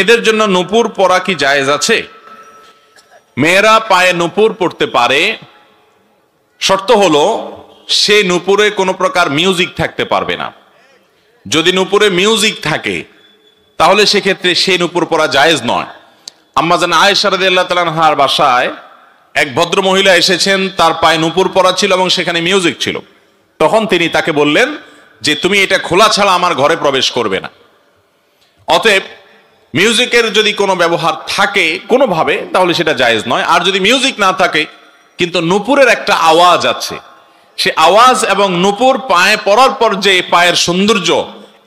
মেয়েদের জন্য নূপুর পরা কি জায়েজ আছে? মেয়েরা পায়ে নূপুর পরতে পারে, শর্ত হলো সে নূপুরে কোনো প্রকার মিউজিক থাকতে পারবে না। যদি নূপুরে মিউজিক থাকে তাহলে সেক্ষেত্রে সেই নূপুর পরা জায়েজ নয়। আম্মা জান আয়েশা রাদিয়াল্লাহু তাআলা আনহার বাসায় এক ভদ্র মহিলা এসেছেন, তার পায়ে নূপুর পরা ছিল এবং সেখানে মিউজিক ছিল। তখন তিনি তাকে বললেন যে তুমি এটা খোলা ছাড়া আমার ঘরে প্রবেশ করবে না। অতএব মিউজিকের যদি কোনো ব্যবহার থাকে কোনোভাবে তাহলে সেটা জায়েজ নয়। আর যদি মিউজিক না থাকে কিন্তু নূপুরের একটা আওয়াজ আছে, সে আওয়াজ এবং নূপুর পায়ে পরার পর যে পায়ের সৌন্দর্য,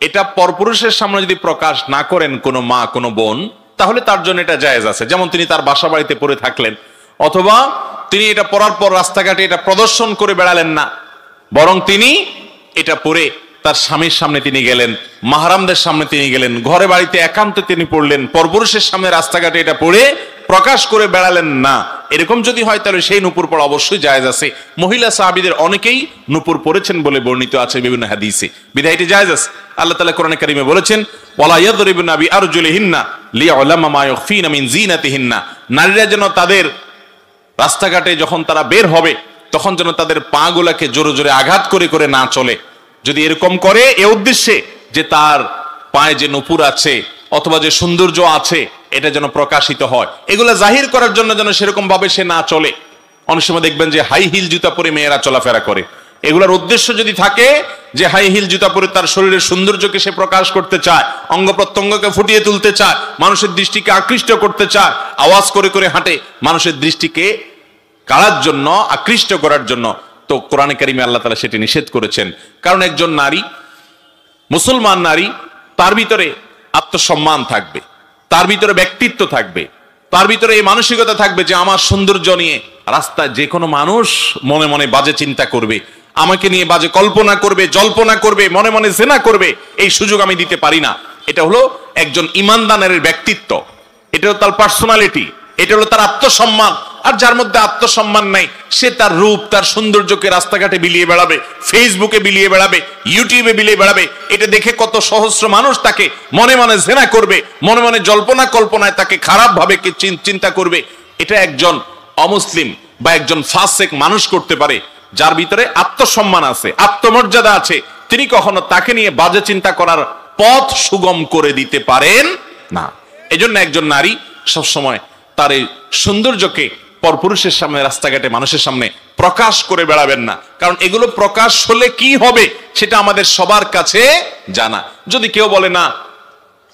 এটা পরপুরুষের সামনে যদি প্রকাশ না করেন কোনো মা কোনো বোন, তাহলে তার জন্য এটা জায়েজ আছে। যেমন তিনি তার বাসা বাড়িতে পরে থাকলেন, অথবা তিনি এটা পরার পর রাস্তাঘাটে এটা প্রদর্শন করে বেড়ালেন না, বরং তিনি এটা পরে তার স্বামীর সামনে তিনি গেলেন, মাহরামদের সামনে তিনি গেলেন, ঘরে বাড়িতে একান্তে তিনি পড়লেন, পরপুরুষের সামনে রাস্তাঘাটে এটা পরে প্রকাশ করে বেড়ালেন না। এরকম যদি হয় তাহলে সেই নূপুর পরা অবশ্যই জায়েজ আছে। মহিলা সাহাবীদের অনেকেই নূপুর পরেছেন বলে বর্ণিত আছে বিভিন্ন হাদিসে, বিধায় এটি জায়েজ আছে। আল্লাহ তাআলা কোরআনে কারীমে বলেছেন, ওয়ালা ইয়াদরিবুনা বিআরজুলিহিন্না লিয়ালামা মা ইউখফিনা মিন জিনাতিহিন্না, নারীরা যেন তাদের রাস্তাঘাটে যখন তারা বের হবে তখন যেন তাদের পা গুলাকে জোরে জোরে আঘাত করে করে না চলে। যদি এরকম করে এ উদ্দেশ্যে যে তার পায়ে যে নূপুর আছে অথবা যে সৌন্দর্য আছে এটা যেন প্রকাশিত হয়, এগুলা জাহির করার জন্য যেন সেরকম ভাবে সে না চলে। অনেক সময় দেখবেন যে হাই হিল জুতা পরে মেয়েরা চলাফেরা করে, এগুলোর উদ্দেশ্য যদি থাকে যে হাই হিল জুতা পরে তার শরীরের সৌন্দর্যকে সে প্রকাশ করতে চায়, অঙ্গ প্রত্যঙ্গকে ফুটিয়ে তুলতে চায়, মানুষের দৃষ্টিকে আকৃষ্ট করতে চায়, আওয়াজ করে করে হাঁটে মানুষের দৃষ্টিকে কাড়ার জন্য, আকৃষ্ট করার জন্য, তো কোরআনে কারিমে আল্লাহ তাআলা সেটি নিষেধ করেছেন। কারণ একজন নারী, মুসলমান নারী, তার ভিতরে আত্মসম্মান থাকবে, তার ভিতরে ব্যক্তিত্ব থাকবে, তার ভিতরে এই মানসিকতা থাকবে যে আমার সৌন্দর্য নিয়ে রাস্তায় যে কোনো মানুষ মনে মনে বাজে চিন্তা করবে, আমাকে নিয়ে বাজে কল্পনা করবে, জল্পনা করবে, মনে মনে জেনা করবে, এই সুযোগ আমি দিতে পারি না। এটা হলো একজন ঈমানদারের ব্যক্তিত্ব, এটা হলো তার পার্সোনালিটি, এটা হলো তার আত্মসম্মান। আর যার মধ্যে আত্মসম্মান নাই সে তার রূপ তার সৌন্দর্যকে রাস্তাঘাটে বিলিয়ে বেড়াবে, ফেসবুকে বিলিয়ে বেড়াবে, ইউটিউবে বিলিয়ে বেড়াবে, এটা দেখে কত সহস্র মানুষ তাকে মনে মনে জেনা করবে, মনে মনে জল্পনা কল্পনায় তাকে খারাপ ভাবে চিন্তা করবে। এটা একজন অমুসলিম বা একজন ফাসেক মানুষ করতে পারে যার ভিতরে আত্মসম্মান আছে, আত্মমর্যাদা আছে, তিনি কখনো তাকে নিয়ে বাজে চিন্তা করার পথ সুগম করে দিতে পারেন না। এজন্য একজন নারী সবসময় তার এই সৌন্দর্যকে পরপুরুষের সামনে, রাস্তাঘাটে মানুষের সামনে প্রকাশ করে বেড়াবেন না। কারণ এগুলো প্রকাশ হলে কি হবে সেটা আমাদের সবার কাছে জানা। যদি কেউ বলে না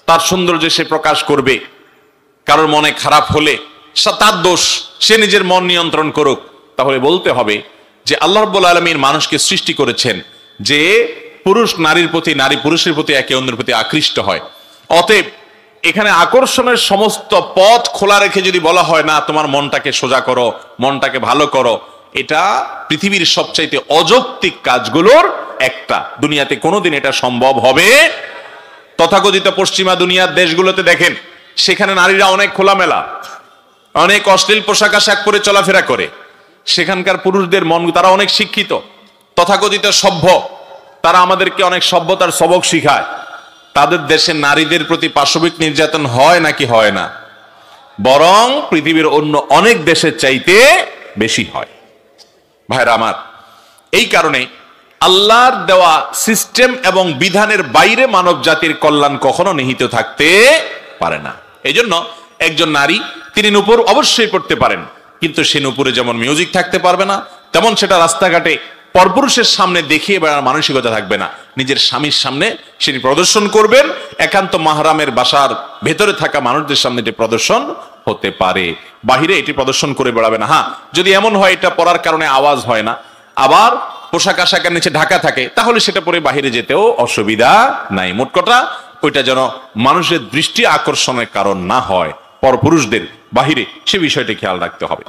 তার সৌন্দর্য সে প্রকাশ করবে, কারোর মনে খারাপ হলে তার দোষ, সে নিজের মন নিয়ন্ত্রণ করুক, তাহলে বলতে হবে যে আল্লাহ রাব্বুল আলামিন মানুষকে সৃষ্টি করেছেন যে পুরুষ নারীর প্রতি, নারী পুরুষের প্রতি একে অন্যের প্রতি আকৃষ্ট হয়। অতএব এখানে আকর্ষণের সমস্ত পথ খোলা রেখে যদি বলা হয় না তোমার মনটাকে সোজা করো, মনটাকে ভালো করো, এটা পৃথিবীর সবচাইতে অযৌক্তিক কাজগুলোর একটা। দুনিয়াতে কোনোদিন এটা সম্ভব হবে। তথাকথিত পশ্চিমা দুনিয়ার দেশগুলোতে দেখেন, সেখানে নারীরা অনেক খোলামেলা, অনেক অশ্লীল পোশাক আশাক পরে চলাফেরা করে। সেখানকার পুরুষদের মন, তারা অনেক শিক্ষিত, তথাকথিত সভ্য, তারা আমাদেরকে অনেক সভ্যতার সবক শিখায়। তাদের দেশে নারীদের প্রতি পাশবিক নির্যাতন হয় নাকি হয় না? বরং পৃথিবীর অন্য অনেক দেশের চাইতে বেশি হয়। ভাইরা আমার, এই কারণে আল্লাহর দেওয়া সিস্টেম এবং বিধানের বাইরে মানব জাতির কল্যাণ কখনো নিহিত থাকতে পারে না। এই জন্য একজন নারী তিনি নূপুর অবশ্যই পড়তে পারেন, কিন্তু সে নূপুরে যেমন মিউজিক থাকতে পারবে না, তেমন সেটা রাস্তাঘাটে পরপুরুষের সামনে দেখিয়ে বেড়ার মানসিকতা থাকবে না। নিজের স্বামীর সামনে সেটি প্রদর্শন করবেন, একান্ত মাহরামের বাসার ভেতরে থাকা মানুষদের সামনে এটি প্রদর্শন হতে পারে, বাহিরে এটি প্রদর্শন করে বেড়াবে না। হ্যাঁ, যদি এমন হয় এটা পরার কারণে আওয়াজ হয় না, আবার পোশাক আশাকের নিচে ঢাকা থাকে, তাহলে সেটা পরে বাহিরে যেতেও অসুবিধা নাই। মোট কথা ওইটা যেন মানুষের দৃষ্টি আকর্ষণের কারণ না হয় পরপুরুষদের বাহিরে, সে বিষয়টি খেয়াল রাখতে হবে।